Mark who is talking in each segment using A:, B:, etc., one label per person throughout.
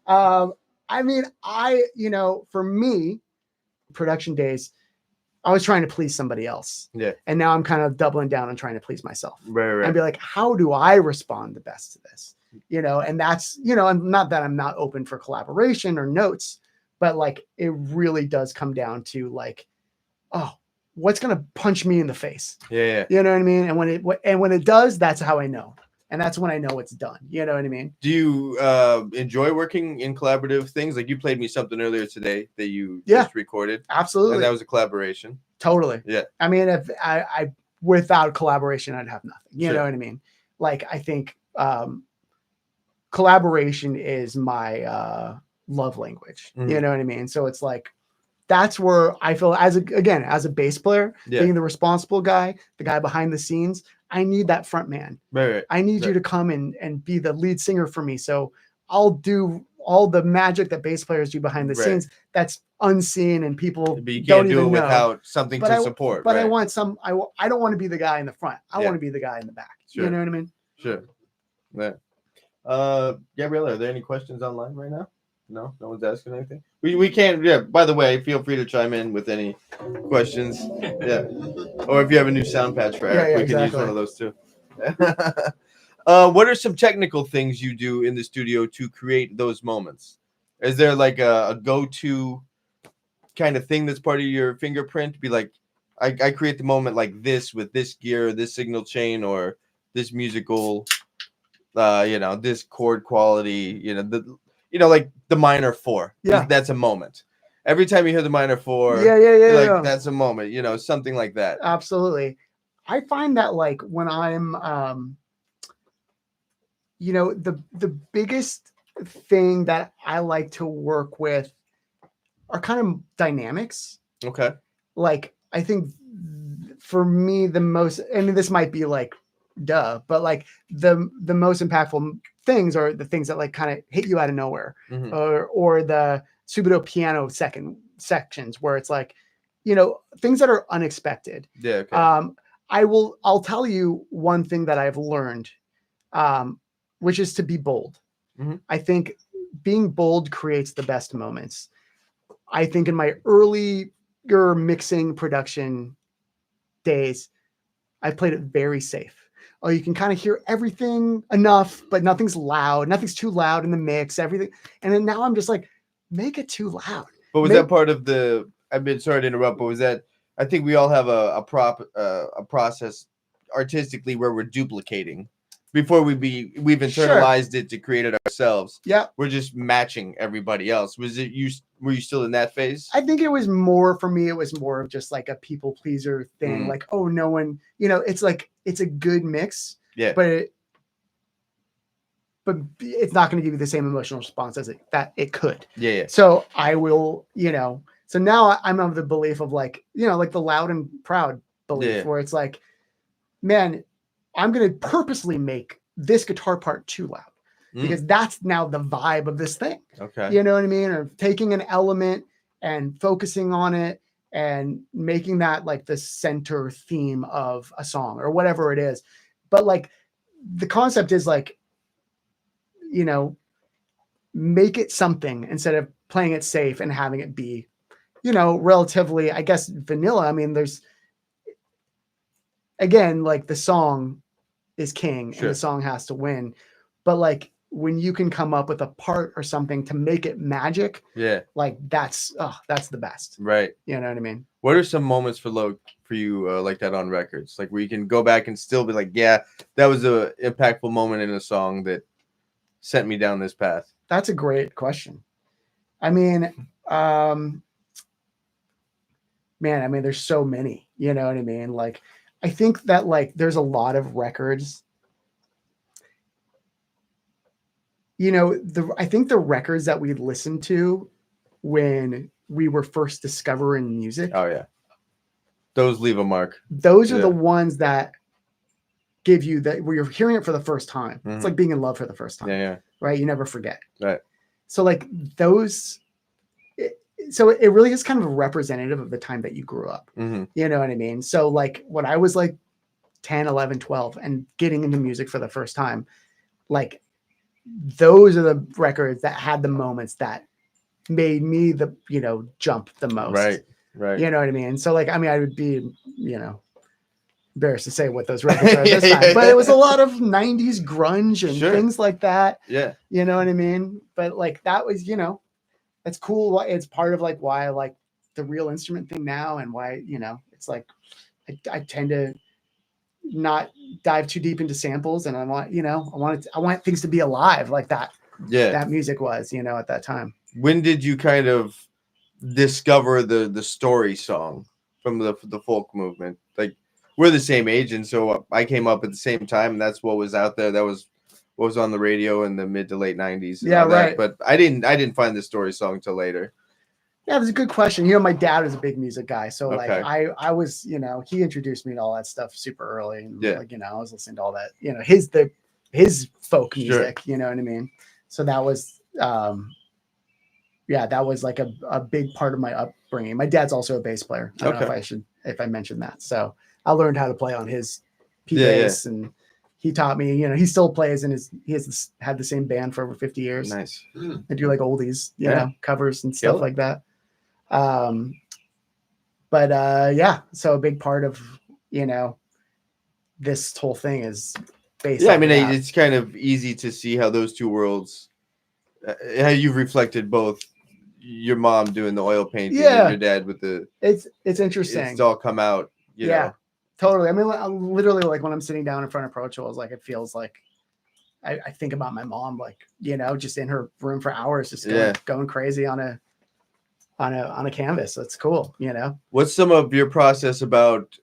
A: I mean, for me, production days, I was trying to please somebody else.
B: Yeah.
A: And now I'm kind of doubling down on trying to please myself.
B: Right.
A: And be like, how do I respond the best to this? And that's, and not that I'm not open for collaboration or notes, but like, it really does come down to like, oh, what's going to punch me in the face?
B: Yeah.
A: You know what I mean? And when it does, that's how I know. And that's when I know it's done. You know what I mean?
B: Do you enjoy working in collaborative things? Like you played me something earlier today that you just recorded.
A: Absolutely.
B: And that was a collaboration.
A: Totally.
B: Yeah.
A: I mean, if I without collaboration, I'd have nothing. You know what I mean? Like, I think collaboration is my love language.
B: Mm-hmm.
A: You know what I mean? So it's like, that's where I feel as a bass player, being the responsible guy, the guy behind the scenes, I need that front man.
B: Right.
A: I need you to come and be the lead singer for me. So I'll do all the magic that bass players do behind the scenes. That's unseen and people don't even know.
B: Without something to support.
A: But I want I don't want to be the guy in the front. I want to be the guy in the back.
B: Sure.
A: You know what I mean?
B: Sure. Yeah. Gabriella, are there any questions online right now? No one's asking anything. We can't. Yeah. By the way, feel free to chime in with any questions. Yeah. Or if you have a new sound patch for Eric, we can use one of those too. What are some technical things you do in the studio to create those moments? Is there like a go-to kind of thing that's part of your fingerprint? Be like, I create the moment like this with this gear, this signal chain, or this musical, this chord quality, like the minor 4.
A: Yeah.
B: That's a moment. Every time you hear the minor 4, that's a moment, something like that.
A: Absolutely. I find that like when I'm, the biggest thing that I like to work with are kind of dynamics.
B: Okay.
A: Like, I think for me, the most, and this might be like, duh, but like the most impactful things are the things that like kind of hit you out of nowhere,
B: mm-hmm.
A: or the subito piano sections where it's like, things that are unexpected.
B: Yeah. Okay.
A: I'll tell you one thing that I've learned, which is to be bold.
B: Mm-hmm.
A: I think being bold creates the best moments. I think in my earlier mixing production days, I played it very safe. Oh, you can kind of hear everything enough, but nothing's loud. Nothing's too loud in the mix, everything. And then now I'm just like, make it too loud.
B: But was that part of the, I've been sorry to interrupt, but was that, I think we all have a process artistically where we're duplicating before we've internalized it to create it ourselves.
A: Yeah.
B: We're just matching everybody else. Were you still in that phase?
A: I think it was more, for me, it was more of just like a people pleaser thing.
B: Mm.
A: Like, oh, no one, it's like, it's a good mix.
B: Yeah.
A: But it's not going to give you the same emotional response as it could.
B: Yeah.
A: So I will, so now I'm of the belief of like, like the loud and proud belief, where it's like, man, I'm going to purposely make this guitar part too loud because that's now the vibe of this thing.
B: Okay.
A: You know what I mean? Or taking an element and focusing on it and making that like the center theme of a song or whatever it is. But like the concept is like, make it something instead of playing it safe and having it be, relatively, I guess, vanilla. I mean, there's, again, like the song is king and the song has to win. But like when you can come up with a part or something to make it magic, like that's the best.
B: Right.
A: You know what I mean?
B: What are some moments for you like that on records? Like where you can go back and still be like, yeah, that was a impactful moment in a song that sent me down this path.
A: That's a great question. I mean, there's so many, you know what I mean? Like, I think that like, there's a lot of records, I think the records that we listened to when we were first discovering music.
B: Oh yeah. Those leave a mark.
A: Those are the ones that give you that where you're hearing it for the first time. Mm-hmm. It's like being in love for the first time.
B: Yeah.
A: Right. You never forget.
B: Right.
A: So like those, so it really is kind of representative of the time that you grew up.
B: Mm-hmm.
A: You know what I mean? So like when I was like 10, 11, 12 and getting into music for the first time, like those are the records that had the moments that made me jump the most.
B: Right. Right.
A: You know what I mean? So like, I mean, I would be, embarrassed to say what those records are at this time, but it was a lot of 90s grunge and things like that.
B: Yeah.
A: You know what I mean? But like, that was, it's cool. It's part of like why I like the real instrument thing now, and why, it's like, I tend to not dive too deep into samples, and I want things to be alive like that.
B: Yeah.
A: That music was, at that time.
B: When did you kind of discover the story song from the folk movement? Like, we're the same age, and so I came up at the same time, and that's what was out there. That was what was on the radio in the mid to late 90s.
A: Yeah, right.
B: But I didn't find the story song till later.
A: Yeah, that's a good question. My dad is a big music guy, so like I was, he introduced me to all that stuff super early, and like I was listening to all that, his folk music. You know what I mean? So that was that was like a big part of my upbringing. My dad's also a bass player. I don't know if I mentioned that. So I learned how to play on his P bass, and he taught me. He still plays, and he has had the same band for over 50 years.
B: Nice.
A: They do like oldies, covers and stuff like that. So a big part of this whole thing is based.
B: Yeah, I mean, it's kind of easy to see how those two worlds, how you've reflected both. Your mom doing the oil painting, and your dad with the. It's
A: interesting.
B: It's all come out. You know.
A: Totally. I mean, literally, like when I'm sitting down in front of Pro Tools, like it feels like I think about my mom, like just in her room for hours, just going crazy on a canvas. That's cool.
B: What's some of your process about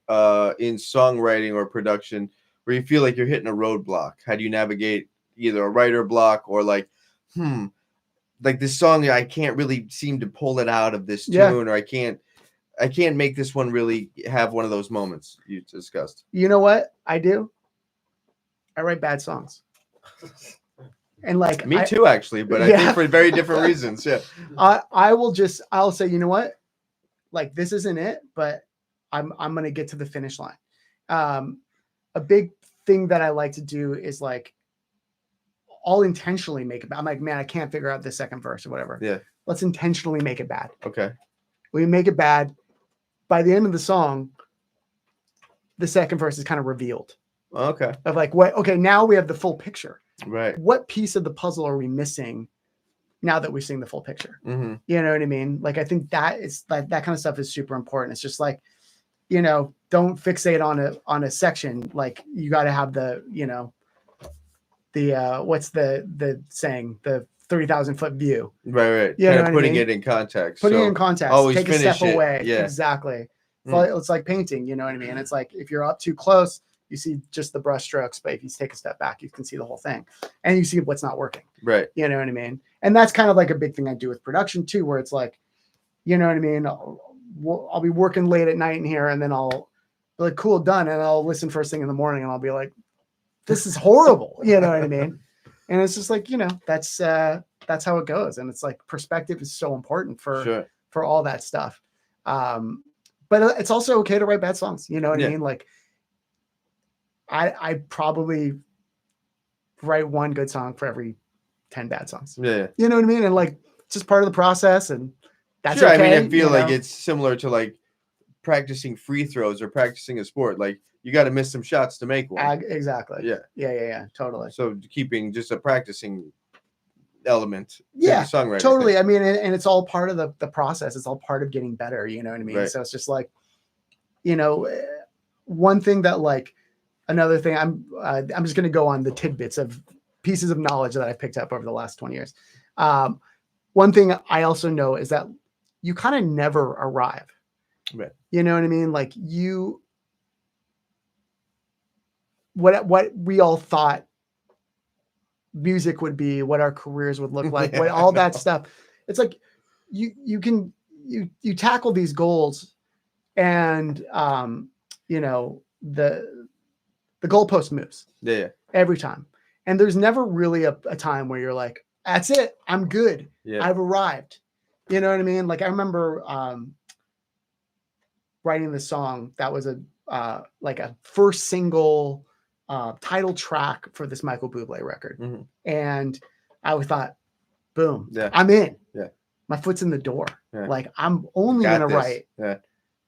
B: in songwriting or production where you feel like you're hitting a roadblock? How do you navigate either a writer block or like this song, I can't really seem to pull it out of this tune, or I can't make this one really have one of those moments you discussed? You
A: know what I do? I write bad songs. And like
B: me too, actually, but I think for very different reasons. Yeah.
A: I'll say, you know what? Like, this isn't it, but I'm gonna get to the finish line. A big thing that I like to do is like I'll intentionally make it bad. I'm like, man, I can't figure out the second verse or whatever.
B: Yeah.
A: Let's intentionally make it bad.
B: Okay.
A: We make it bad. By the end of the song, the second verse is kind of revealed.
B: Okay.
A: Of like, what? Okay, now we have the full picture.
B: Right.
A: What piece of the puzzle are we missing now that we're seeing the full picture?
B: Mm-hmm.
A: You know what I mean? Like, I think that is like that kind of stuff is super important. It's just like, don't fixate on a section. Like, you got to have the, what's the saying? The 30,000-foot view.
B: Right. You know, putting it in context.
A: Putting it in context.
B: Always
A: take a step away.
B: Yeah.
A: Exactly. It's like painting, you know what I mean? It's like if you're up too close, you see just the brush strokes, but if you take a step back, you can see the whole thing, and you see what's not working.
B: Right.
A: You know what I mean? And that's kind of like a big thing I do with production too, where it's like, you know what I mean? I'll be working late at night in here, and then I'll be like, cool, done. And I'll listen first thing in the morning, and I'll be like, this is horrible. You know what I mean? And it's just like, that's how it goes. And it's like, perspective is so important for all that stuff. But it's also okay to write bad songs. You know what I mean? Like, I probably write one good song for every 10 bad songs.
B: Yeah.
A: You know what I mean? And like, it's just part of the process, and that's okay.
B: I mean, I feel like it's similar to like practicing free throws or practicing a sport. Like, you got to miss some shots to make one.
A: Exactly. Yeah. Totally.
B: So keeping just a practicing element.
A: Yeah,
B: songwriting
A: totally.
B: thing.
A: I mean, and it's all part of the process. It's all part of getting better. You know what I mean? Right. So it's just like, one thing that like, another thing I'm just going to go on the tidbits of pieces of knowledge that I picked up over the last 20 years. One thing I also know is that you kind of never arrive.
B: Right.
A: You know what I mean? Like what we all thought music would be, what our careers would look like, what all that stuff. It's like you tackle these goals, and the goalpost moves.
B: Yeah.
A: Every time. And there's never really a time where you're like, that's it, I'm good.
B: Yeah.
A: I've arrived. You know what I mean? Like, I remember writing this song that was like a first single title track for this Michael Buble record.
B: Mm-hmm.
A: And I thought, boom,
B: Yeah.
A: I'm in.
B: Yeah.
A: My foot's in the door.
B: Yeah.
A: Like I'm only
B: Got
A: gonna
B: this.
A: write
B: Yeah.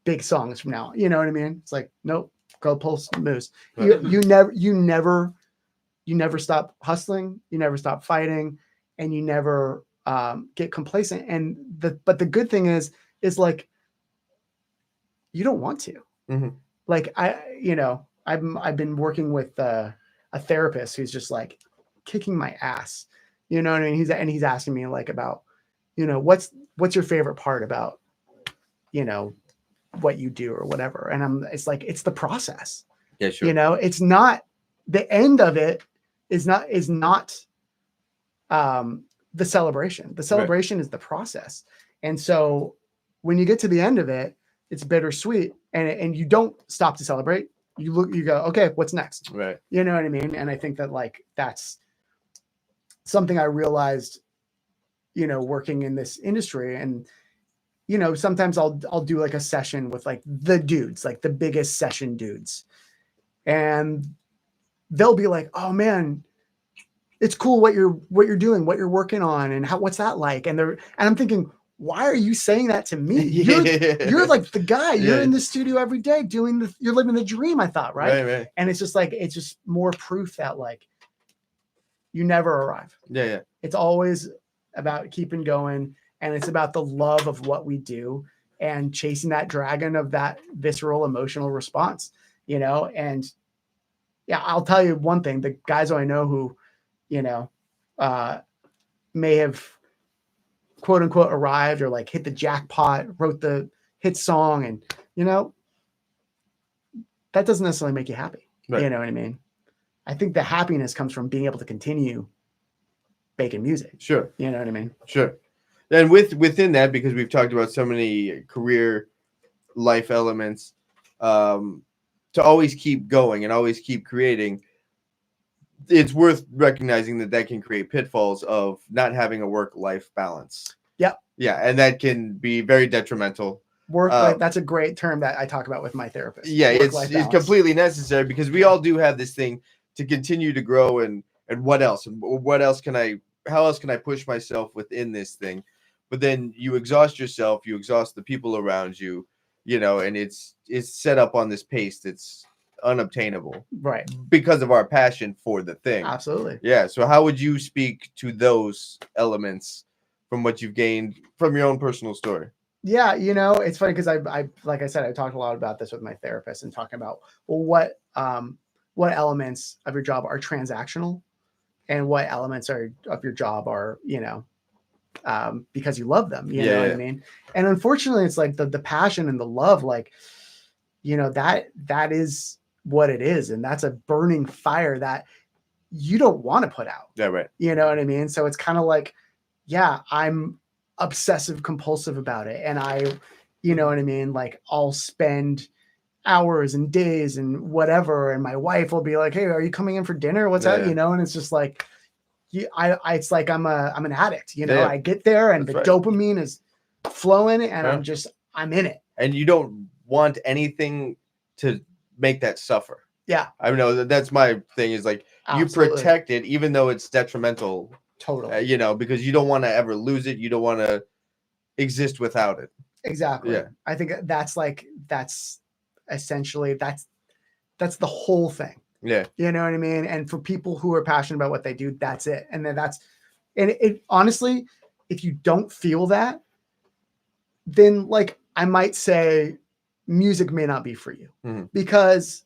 A: big songs from now. You know what I mean? It's like, nope, go pull some moves.
B: Right.
A: You never stop hustling, you never stop fighting, and you never get complacent. And but the good thing is like you don't want to.
B: Mhm.
A: Like I've been working with a therapist who's just like kicking my ass. You know what I mean? He's asking me like about, what's your favorite part about, what you do or whatever. And it's like, it's the process.
B: Yeah, sure.
A: It's not the end of it is not the celebration. The celebration is the process. And so when you get to the end of it, it's bittersweet, and you don't stop to celebrate. You go, okay, what's next?
B: Right.
A: You know what I mean? And I think that like, that's something I realized, working in this industry. And, sometimes I'll do like a session with like the dudes, like the biggest session dudes. And they'll be like, oh man, it's cool what you're doing, what you're working on, and what's that like? And I'm thinking, why are you saying that to me? You're like the guy. You're in the studio every day you're living the dream, I thought, right?
B: Right.
A: And it's just like, it's just more proof that like you never arrive.
B: Yeah.
A: It's always about keeping going, and it's about the love of what we do and chasing that dragon of that visceral emotional response, and yeah, I'll tell you one thing, the guys who I know who, may have quote unquote arrived or like hit the jackpot, wrote the hit song, and that doesn't necessarily make you happy.
B: Right.
A: You know what I mean? I think the happiness comes from being able to continue making music.
B: Sure.
A: You know what I mean?
B: Sure. And within that, because we've talked about so many career life elements, to always keep going and always keep creating, it's worth recognizing that can create pitfalls of not having a work-life balance.
A: Yep.
B: Yeah, and that can be very detrimental.
A: That's a great term that I talk about with my therapist.
B: Yeah, it's completely necessary, because we all do have this thing to continue to grow, and what else? And how else can I push myself within this thing? But then you exhaust yourself, you exhaust the people around you, and it's set up on this pace that's unobtainable,
A: right?
B: Because of our passion for the thing.
A: Absolutely.
B: Yeah. So how would you speak to those elements from what you've gained from your own personal story?
A: Yeah, it's funny because I like I said, I talked a lot about this with my therapist and talking about, well, what elements of your job are transactional and what elements of your job are, because you love them, you know what I mean? And unfortunately, it's like the passion and the love, like, that is what it is. And that's a burning fire that you don't want to put out.
B: Yeah, right.
A: You know what I mean? So it's kind of like, yeah, I'm obsessive compulsive about it. And you know what I mean? Like I'll spend hours and days and whatever. And my wife will be like, hey, are you coming in for dinner? What's that? And it's just like, it's like I'm an addict, I get there and the dopamine is flowing and I'm in it.
B: And you don't want anything to make that suffer.
A: Yeah.
B: I know that's my thing, is like, absolutely, you protect it even though it's detrimental.
A: Totally.
B: Because you don't want to ever lose it. You don't want to exist without it.
A: Exactly. Yeah. I think that's essentially that's the whole thing.
B: Yeah.
A: You know what I mean? And for people who are passionate about what they do, that's it. And then it honestly, if you don't feel that, then like I might say music may not be for you, because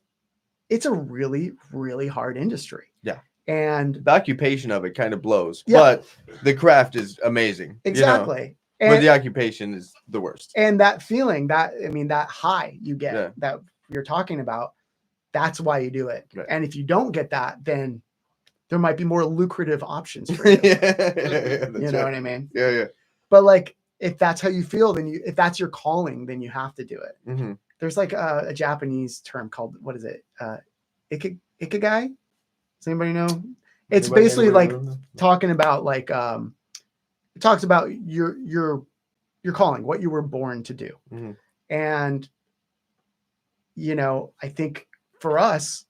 A: it's a really, really hard industry.
B: Yeah.
A: And
B: the occupation of it kind of blows, but the craft is amazing.
A: Exactly.
B: But the occupation is the worst.
A: And that feeling, that high you get that you're talking about, that's why you do it. Right. And if you don't get that, then there might be more lucrative options for you. You know what I mean?
B: Yeah.
A: But like, if that's how you feel, then if that's your calling, then you have to do it. Mm-hmm. There's like a Japanese term called, what is it? Ikigai? Does anybody know? It's basically like talking about like, it talks about your calling, what you were born to do. Mm-hmm. And, I think for us,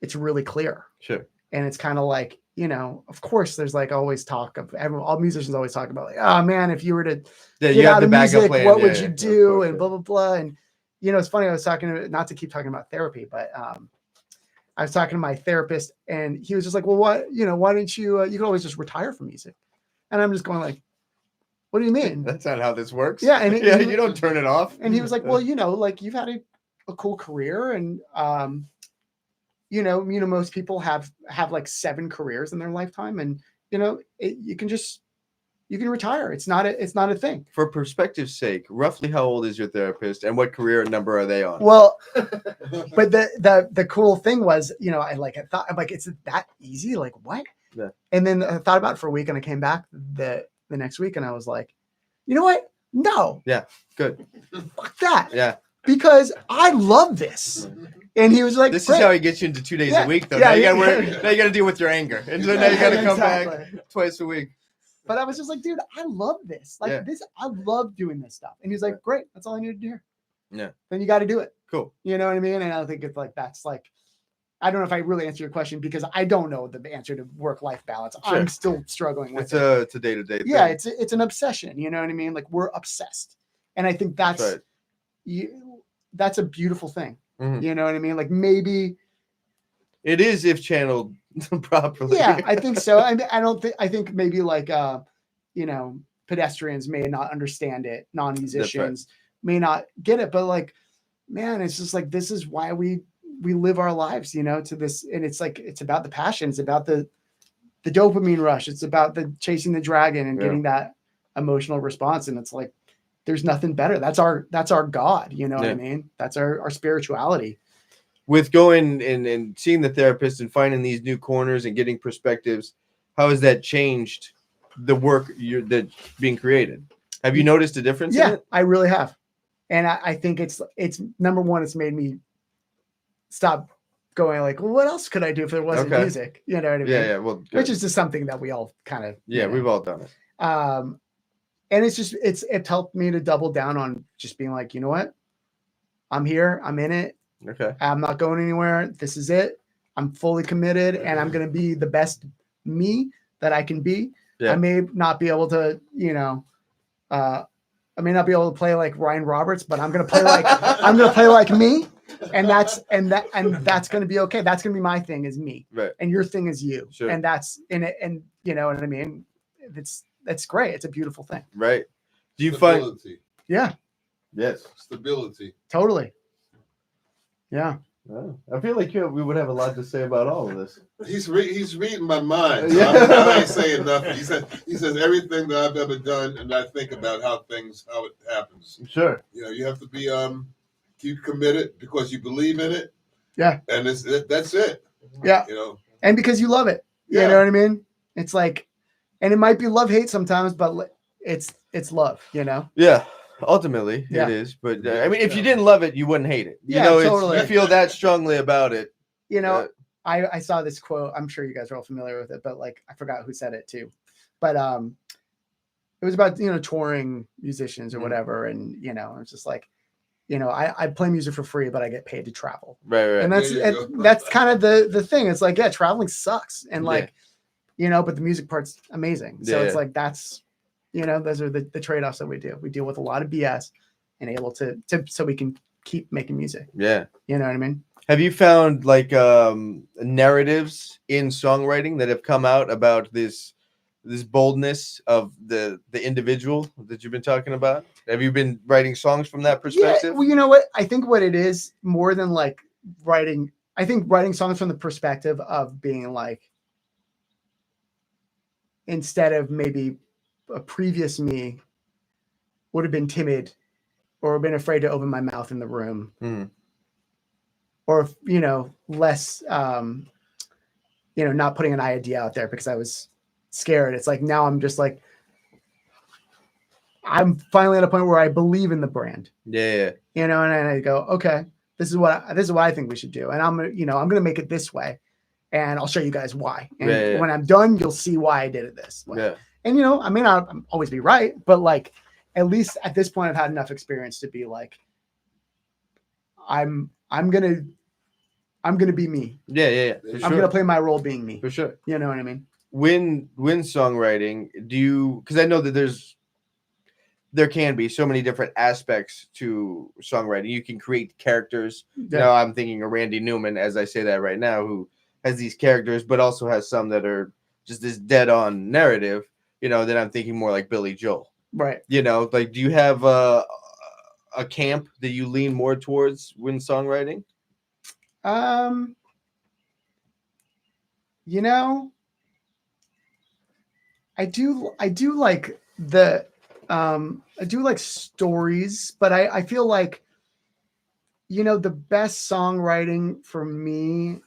A: it's really clear.
B: Sure.
A: And it's kind of like, you know, of course, there's like always talk of everyone, all musicians always talk about like, oh man, if you were to
B: Yeah,
A: get
B: you have
A: out
B: the
A: of
B: backup
A: music,
B: plan.
A: what
B: Yeah,
A: would
B: yeah,
A: you
B: of
A: do?
B: course,
A: And
B: yeah.
A: blah, blah, blah. And, you know, it's funny. I was talking to, not to keep talking about therapy, but I was talking to my therapist and he was just like, well, what, you know, why didn't you, you could always just retire from music. And I'm just going like, what do you mean?
B: That's not how this works.
A: Yeah. And
B: yeah, you don't turn it off.
A: and he was like, well, you know, like you've had a cool career and, you know, most people have like 7 careers in their lifetime and, you know, you can retire. It's not a thing.
B: For perspective's sake, roughly how old is your therapist and what career number are they on?
A: Well, but the cool thing was, you know, I thought I'm like, it's that easy? Like what?
B: Yeah.
A: And then I thought about it for a week and I came back the next week and I was like, you know what? No.
B: Yeah. Good.
A: Fuck that.
B: Yeah.
A: Because I love this. And he was like,
B: this
A: great.
B: is how he gets you into 2 days
A: Yeah.
B: a week, though.
A: Yeah,
B: now you
A: yeah,
B: gotta
A: yeah.
B: now you gotta deal with your anger. And so now you gotta come
A: Exactly.
B: back twice a week.
A: But I was just like, dude, I love this. Like
B: Yeah.
A: this, I love doing this stuff. And he's like, great, that's all I need to do here.
B: Yeah.
A: Then you got to do it.
B: Cool.
A: You know what I mean? And I think it's like, that's like, I don't know if I really answer your question because I don't know the answer to work-life balance.
B: Sure.
A: I'm still struggling with
B: It's
A: it.
B: a day-to-day thing.
A: Yeah, it's an obsession. You know what I mean? Like we're obsessed. And I think that's
B: right.
A: That's a beautiful thing.
B: Mhm.
A: You know what I mean? Like maybe
B: it is if channeled properly.
A: Yeah, I think so. I think maybe like you know, pedestrians may not understand it, non-musicians may not get it, but like, man, it's just like this is why we live our lives, you know, to this, and it's like it's about the passion, it's about the dopamine rush, it's about the chasing the dragon and getting that emotional response, and it's like there's nothing better. That's our God, you know what I mean? That's our spirituality.
B: With going and seeing the therapist and finding these new corners and getting perspectives, how has that changed the work that's being created? Have you noticed a difference in it?
A: I really have. And I think it's number one, it's made me stop going like, well, what else could I do if there wasn't music? You know what I mean?
B: Yeah. Well, good.
A: Which is just something that we all kind of,
B: we've all done it.
A: And it's helped me to double down on just being like, you know what? I'm here. I'm in it.
B: Okay.
A: I'm not going anywhere. This is it. I'm fully committed and I'm going to be the best me that I can be. Yeah. I may not be able to, you know, I may not be able to play like Ryan Roberts, but I'm going to play like me. And that's going to be okay. That's going to be my thing is me.
B: Right.
A: And your thing is you.
B: Sure.
A: And that's in it. And you know what I mean? That's great. It's a beautiful thing.
B: Right. Do you
C: Stability.
B: find?
A: Yeah.
B: Yes.
C: Stability.
A: Totally. Yeah.
B: Oh, I feel like we would have a lot to say about all of this.
C: He's reading my mind. So I ain't saying nothing. He says everything that I've ever done, and I think about how it happens.
B: Sure.
C: You know, you have to be keep committed because you believe in it.
A: Yeah.
C: And that's it.
A: Yeah.
C: You know.
A: And because you love it. You know what I mean? It's like, and it might be love-hate sometimes, but it's love. You know. Yeah.
B: Ultimately, it is. But I mean, if you didn't love it, you wouldn't hate it. You know, totally. You feel that strongly about it.
A: You know, I saw this quote. I'm sure you guys are all familiar with it, but like I forgot who said it too. But it was about, you know, touring musicians or whatever, and you know, it's just like, you know, I play music for free, but I get paid to travel.
B: Right.
A: And that's kind of the thing. It's like, traveling sucks, and like, you know, but the music part's amazing. So it's like that's. You know, those are the trade-offs that we do. We deal with a lot of BS and able to so we can keep making music. Yeah. You know what I mean?
B: Have you found like narratives in songwriting that have come out about this boldness of the individual that you've been talking about? Have you been writing songs from that perspective?
A: Yeah, well, you know what? I think what it is more than like writing songs from the perspective of being like, instead of maybe a previous me would have been timid or been afraid to open my mouth in the room, or, you know, less, you know, not putting an idea out there because I was scared. It's like, now I'm just like, I'm finally at a point where I believe in the brand.
B: Yeah.
A: You know, and I go, okay, this is what I think we should do. And I'm going to make it this way, and I'll show you guys why. And when I'm done, you'll see why I did it this way. Yeah. And, you know, I may not always be right, but like, at least at this point, I've had enough experience to be like, I'm going to I'm gonna be me.
B: Yeah. For
A: I'm
B: sure.
A: gonna play my role being me.
B: For sure.
A: You know what I mean?
B: When songwriting, do you? Because I know that there can be so many different aspects to songwriting. You can create characters.
A: Yeah.
B: You know, I'm thinking of Randy Newman as I say that right now, who has these characters, but also has some that are just this dead-on narrative. You know, then I'm thinking more like Billy Joel.
A: Right.
B: You know, like, do you have a camp that you lean more towards when songwriting?
A: You know, I do like I do like stories, but I feel like, you know, the best songwriting for me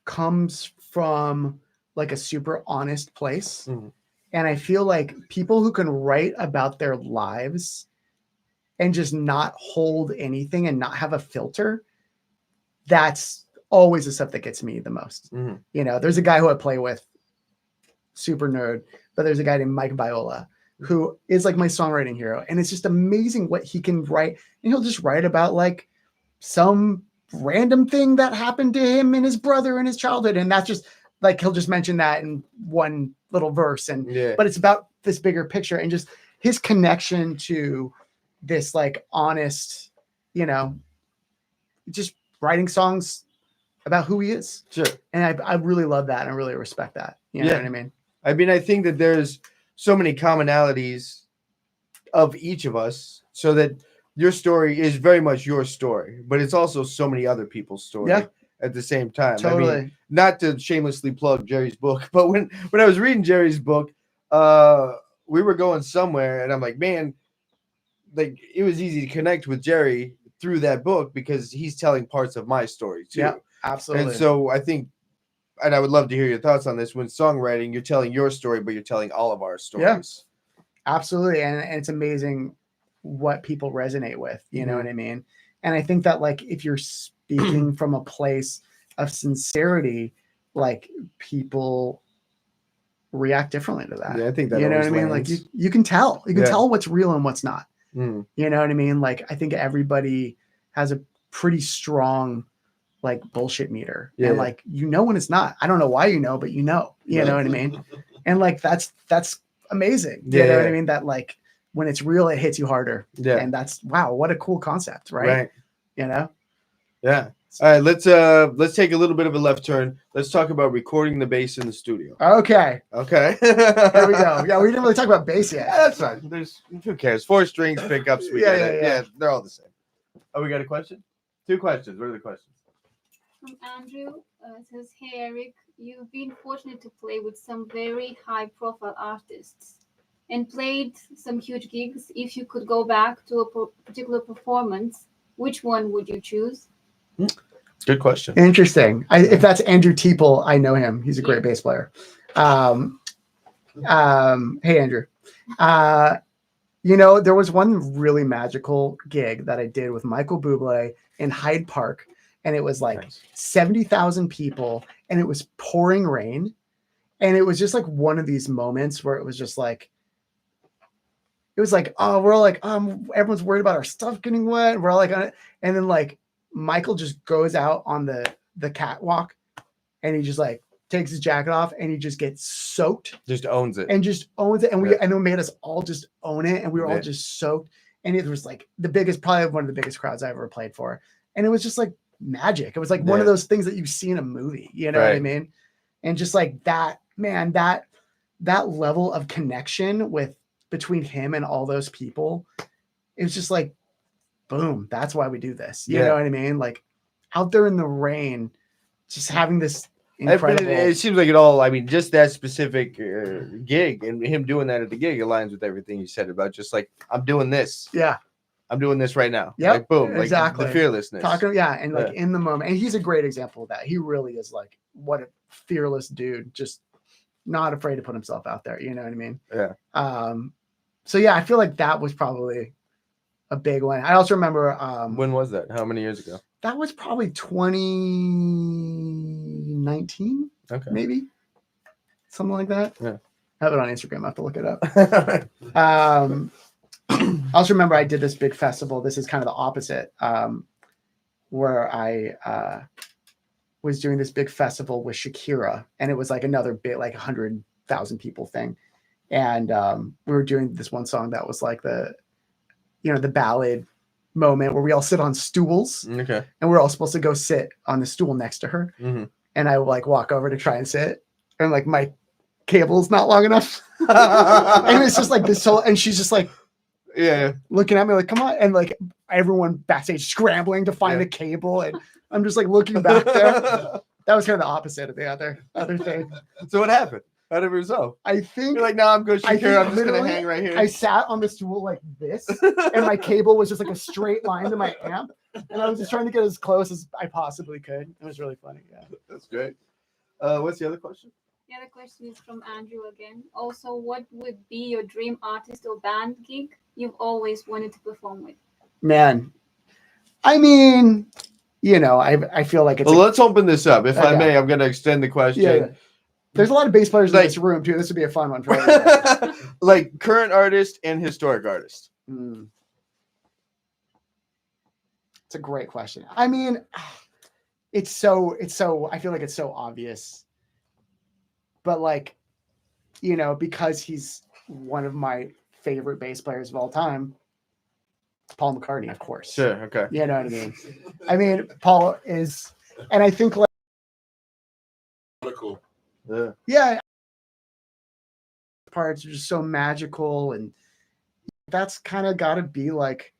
A: comes from like a super honest place.
B: Mhm.
A: And I feel like people who can write about their lives and just not hold anything and not have a filter, that's always the stuff that gets me the most.
B: Mhm.
A: You know, there's a guy who I play with, super nerd, but there's a guy named Mike Viola who is like my songwriting hero. And it's just amazing what he can write. And he'll just write about like some random thing that happened to him and his brother in his childhood. And that's just like, he'll just mention that in one little verse. And,
B: Yeah.
A: but it's about this bigger picture and just his connection to this like honest, you know, just writing songs about who he is.
B: Sure.
A: And I really love that. And I really respect that. You know what I mean?
B: I mean, I think that there's so many commonalities of each of us, so that your story is very much your story, but it's also so many other people's story at the same time.
A: Totally.
B: I mean, not to shamelessly plug Jerry's book, but when I was reading Jerry's book, we were going somewhere, and I'm like, man, like, it was easy to connect with Jerry through that book because he's telling parts of my story too.
A: Yeah, absolutely.
B: And so I think, and I would love to hear your thoughts on this, when songwriting, you're telling your story, but you're telling all of our stories.
A: Yeah, absolutely. And it's amazing what people resonate with, you know what I mean? And I think that like, if you're speaking from a place of sincerity, like people react differently to that.
B: Yeah, I think that,
A: you know what I mean? Like you can tell, tell what's real and what's not. You know what I mean? Like, I think everybody has a pretty strong like bullshit meter.
B: Yeah.
A: And like, you know, when it's not, I don't know why, you know, but you know what I mean? And like, that's amazing. You know what I mean? That like, when it's real, it hits you harder.
B: Yeah.
A: And that's, wow, what a cool concept. Right. You know?
B: Yeah. All right. Let's take a little bit of a left turn. Let's talk about recording the bass in the studio.
A: Okay.
B: Okay.
A: Here we go. Yeah. We didn't really talk about bass yet.
B: That's fine. Who cares? 4 strings, pickups. We get it.
A: Yeah.
B: They're all the same. Oh, we got a question? 2 questions. What are the questions?
D: From Andrew, says, hey Erik, you've been fortunate to play with some very high profile artists and played some huge gigs. If you could go back to a particular performance, which one would you choose?
B: Good question.
A: Interesting. If that's Andrew Teeple, I know him. He's a great bass player. Hey Andrew. You know, there was one really magical gig that I did with Michael Buble in Hyde Park. And it was like 70,000 people and it was pouring rain. And it was just like one of these moments where it was just like, it was like, oh, we're all like, everyone's worried about our stuff getting wet. We're all like, and then like Michael just goes out on the catwalk and he just like takes his jacket off and he just gets soaked.
B: Just owns it.
A: And and it made us all just own it. And we were all just soaked. And it was like probably one of the biggest crowds I ever played for. And it was just like magic. It was like one of those things that you see in a movie, you know what I mean? And just like that, man, that level of connection between him and all those people, it was just like, boom, that's why we do this. You know what I mean? Like out there in the rain, just having this incredible.
B: It seems like it all, I mean, just that specific gig and him doing that at the gig aligns with everything you said about just like, I'm doing this.
A: Yeah.
B: I'm doing this right now.
A: Yeah,
B: like boom,
A: exactly.
B: Like the fearlessness.
A: And like in the moment, and he's a great example of that. He really is like, what a fearless dude, just not afraid to put himself out there. You know what I mean?
B: Yeah.
A: So yeah, I feel like that was probably a big one. I also remember.
B: When was that? How many years ago?
A: That was probably 2019.
B: Okay.
A: Maybe something like that.
B: Yeah.
A: I have it on Instagram. I have to look it up. I also remember I did this big festival. This is kind of the opposite, where I was doing this big festival with Shakira, and it was like another big, like 100,000 people thing. And we were doing this one song that was like the ballad moment where we all sit on stools,
B: Okay.
A: and we're all supposed to go sit on the stool next to her.
B: Mm-hmm.
A: And I would like walk over to try and sit, and like my cable's not long enough. And it's just like this whole, and she's just like,
B: yeah,
A: looking at me like, come on. And like everyone backstage scrambling to find the cable. And I'm just like looking back there. That was kind of the opposite of the other thing.
B: So what happened? How did it resolve?
A: I think
B: You're like, no, I'm good. I'm just going to
A: literally,
B: hang right here.
A: I sat on the stool like this, and my cable was just like a straight line to my amp. And I was just trying to get as close as I possibly could. It was really funny. Yeah.
B: That's great. What's the other question?
D: The other question is from Andrew again. Also, what would be your dream artist or band gig you've always wanted to perform with?
A: Man, I mean, I feel like it's.
B: Well, let's open this up. If I
A: Okay.
B: may, I'm going to extend the question.
A: Yeah. There's a lot of bass players in this room, too. This would be a fun one for everybody.
B: Like current artist and historic artist.
A: It's a great question. I mean, it's so, I feel like it's so obvious. But like, because he's one of my favorite bass players of all time, Paul McCartney, of course.
B: Sure. Okay.
A: You know what I mean? I mean, Paul is, and I think like,
C: Cool.
A: yeah, parts are just so magical, and that's kind of got to be like,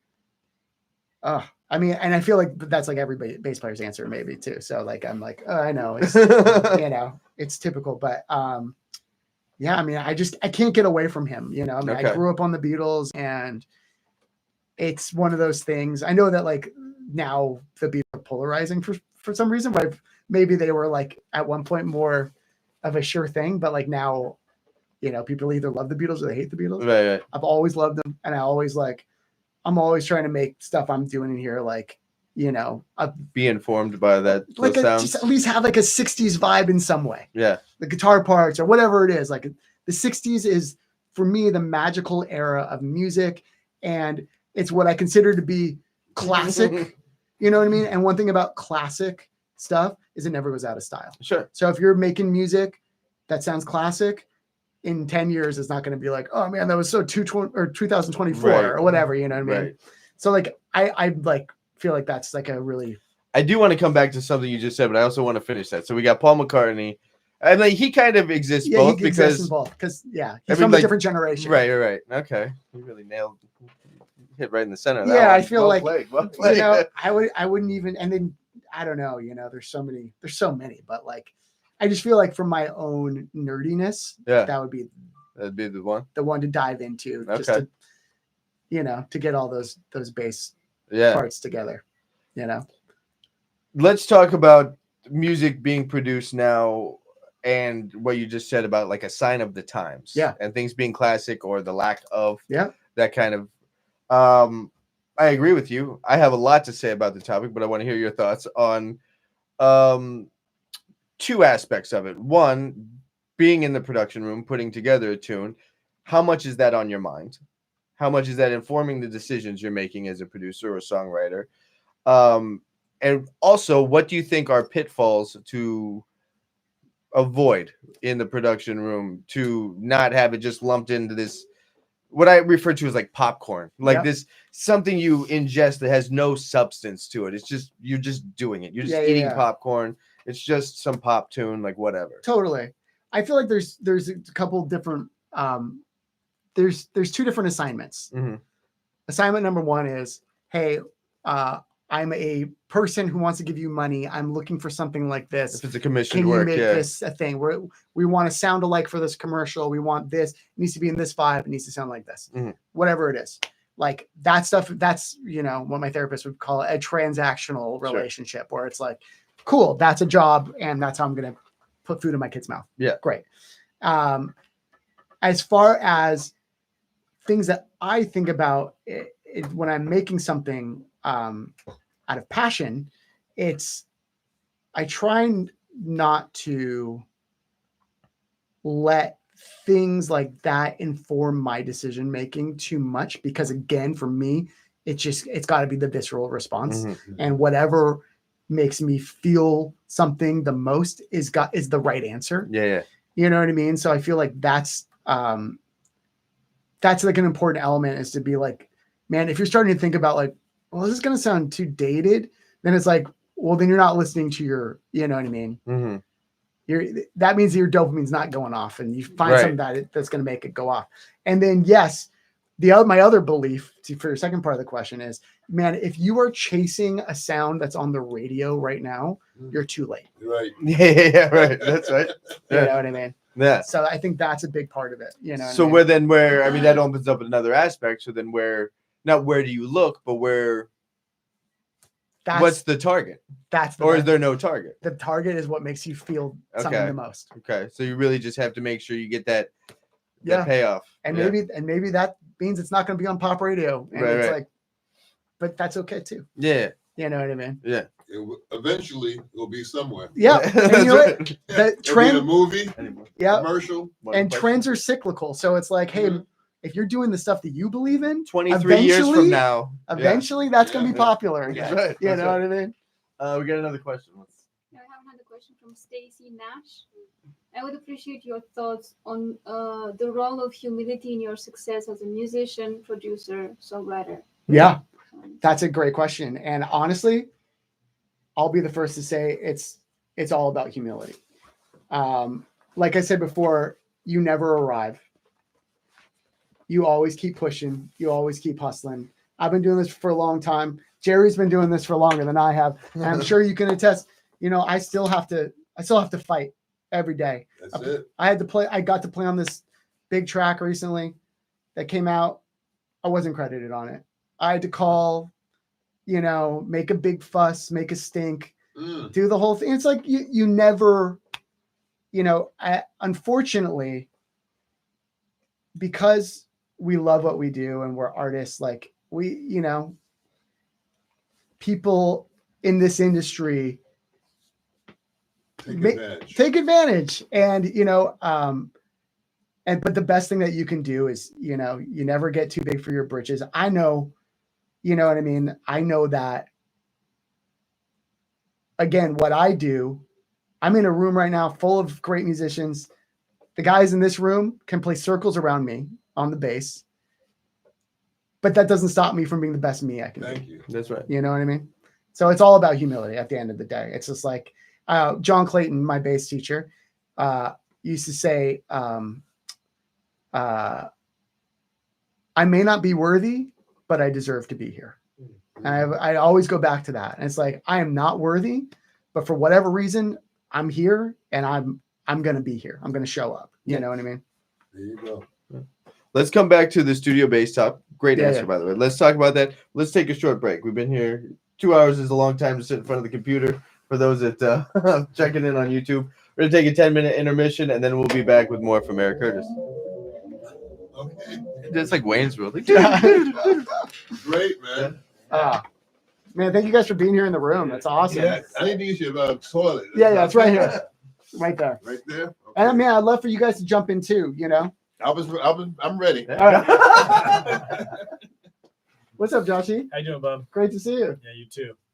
A: I mean, and I feel like that's like every bass player's answer maybe too. So like, I'm like, oh, I know, it's, it's typical, but yeah, I mean, I can't get away from him. I mean, I grew up on the Beatles, and it's one of those things. I know that like now the Beatles are polarizing for some reason, but maybe they were like at one point more of a sure thing, but like now, people either love the Beatles or they hate the Beatles.
B: Right.
A: I've always loved them, and I'm always trying to make stuff I'm doing in here like,
B: be informed by that.
A: Like just at least have like a 60s vibe in some way.
B: Yeah.
A: The guitar parts or whatever it is. Like the 60s is for me the magical era of music, and it's what I consider to be classic. You know what I mean? And one thing about classic stuff is it never goes out of style.
B: Sure.
A: So if you're making music that sounds classic, in 10 years, it's not going to be like, oh man, that was so 2024
B: right.
A: or whatever. You know what I mean?
B: Right.
A: So like, I like feel like that's like a really.
B: I do want to come back to something you just said, but I also want to finish that. So we got Paul McCartney, and like he kind of exists both
A: because he's from a different generation.
B: Right. Okay, you really hit right in the center. Of that
A: Yeah,
B: one.
A: I feel
B: well
A: like
B: played. Well played.
A: I wouldn't even, and then I don't know, there's so many, but like, I just feel like for my own nerdiness, that'd be the one to dive into, just to, to get all those bass parts together,
B: Let's talk about music being produced now and what you just said about like a sign of the times, and things being classic or the lack of that kind of. I agree with you. I have a lot to say about the topic, but I want to hear your thoughts on two aspects of it. One, being in the production room, putting together a tune. How much is that on your mind? How much is that informing the decisions you're making as a producer or songwriter? And also, what do you think are pitfalls to avoid in the production room to not have it just lumped into this, what I refer to as like popcorn, like this, something you ingest that has no substance to it. It's just, you're just doing it. You're just eating popcorn. It's just some pop tune, like whatever. Totally.
A: I feel like there's a couple different, there's two different assignments.
B: Mm-hmm.
A: Assignment number one is, hey, I'm a person who wants to give you money. I'm looking for something like this.
B: If it's a commissioned
A: Can
B: work,
A: you make this a thing? We want to sound alike for this commercial. We want this. It needs to be in this vibe. It needs to sound like this.
B: Mm-hmm.
A: Whatever it is. Like that stuff, that's, what my therapist would call a transactional relationship, where it's like, cool, that's a job, and that's how I'm going to put food in my kid's mouth.
B: Yeah.
A: Great. As far as things that I think about when I'm making something out of passion, I try not to let things like that inform my decision making too much, because again, for me, it's got to be the visceral response, and whatever makes me feel something the most is the right answer.
B: Yeah.
A: You know what I mean? So I feel like that's like an important element, is to be like, man, if you're starting to think about like, well, this is going to sound too dated, then it's like, well, then you're not listening to your, you know what I mean?
B: Mm-hmm.
A: That means your dopamine's not going off, and you find
B: Right.
A: something that's going to make it go off. And then, yes, my other belief for your second part of the question is, man, if you are chasing a sound that's on the radio right now, you're too late.
C: Right.
B: Yeah, right. That's right.
A: You
B: Yeah.
A: know what I mean?
B: Yeah.
A: So I think that's a big part of it. You know.
B: So
A: what I mean?
B: where I mean that opens up another aspect. So then not where do you look, but what's the target? Is there no target?
A: The target is what makes you feel something the most.
B: Okay. So you really just have to make sure you get that
A: Yeah.
B: payoff.
A: And maybe that means it's not going to be on pop radio. And it's like, but that's okay too.
B: Yeah.
A: You know what I mean?
B: Yeah.
C: Eventually, it will be somewhere.
A: Yeah. And you know what? The
C: It'll
A: trend,
C: be a movie,
A: yeah,
C: commercial.
A: and trends are cyclical. So it's like, hey, if you're doing the stuff that you believe in,
B: 23 years from now,
A: eventually that's going to be popular again.
B: That's right.
A: You know what I mean?
B: We got another question.
D: I have another question from Stacy Nash. I would appreciate your thoughts on the role of humility in your success as a musician, producer, songwriter.
A: Yeah, that's a great question. And honestly, I'll be the first to say it's all about humility. Like I said before, you never arrive. You always keep pushing. You always keep hustling. I've been doing this for a long time. Jerry's been doing this for longer than I have. And I'm sure you can attest, you know, I still have to fight every day.
C: That's it.
A: I got to play on this big track recently that came out. I wasn't credited on it. I had to call, you know, make a big fuss, make a stink, do the whole thing. It's like you never, you know, unfortunately, because we love what we do and we're artists, like you know, people in this industry take advantage. And, you know, but the best thing that you can do is, you know, you never get too big for your britches. I know, you know what I mean? I know that, again, what I do, I'm in a room right now full of great musicians. The guys in this room can play circles around me on the bass, but that doesn't stop me from being the best me I can be.
C: Thank you.
B: That's right.
A: You know what I mean? So it's all about humility at the end of the day. It's just like John Clayton, my bass teacher, used to say, I may not be worthy, but I deserve to be here. And I always go back to that. And it's like, I am not worthy, but for whatever reason, I'm here and I'm going to be here. I'm going to show up. You know what I mean?
C: There you go.
B: Let's come back to the studio bass talk. Great answer, by the way. Let's talk about that. Let's take a short break. We've been here. 2 hours is a long time to sit in front of the computer. For those that checking in on YouTube, we're going to take a 10-minute intermission, and then we'll be back with more from Erik Kertes.
C: Okay.
B: It's like Wayne's World. Like,
C: Great, man.
A: Man, thank you guys for being here in the room. That's awesome.
C: Yeah, I need to use your toilet.
A: Yeah, it's right here. Right there.
C: Right there? Okay.
A: And man, I'd love for you guys to jump in too, you know?
C: I'm ready.
A: All right. What's up, Joshy?
E: How you doing, bub?
A: Great to see you.
E: Yeah, you too.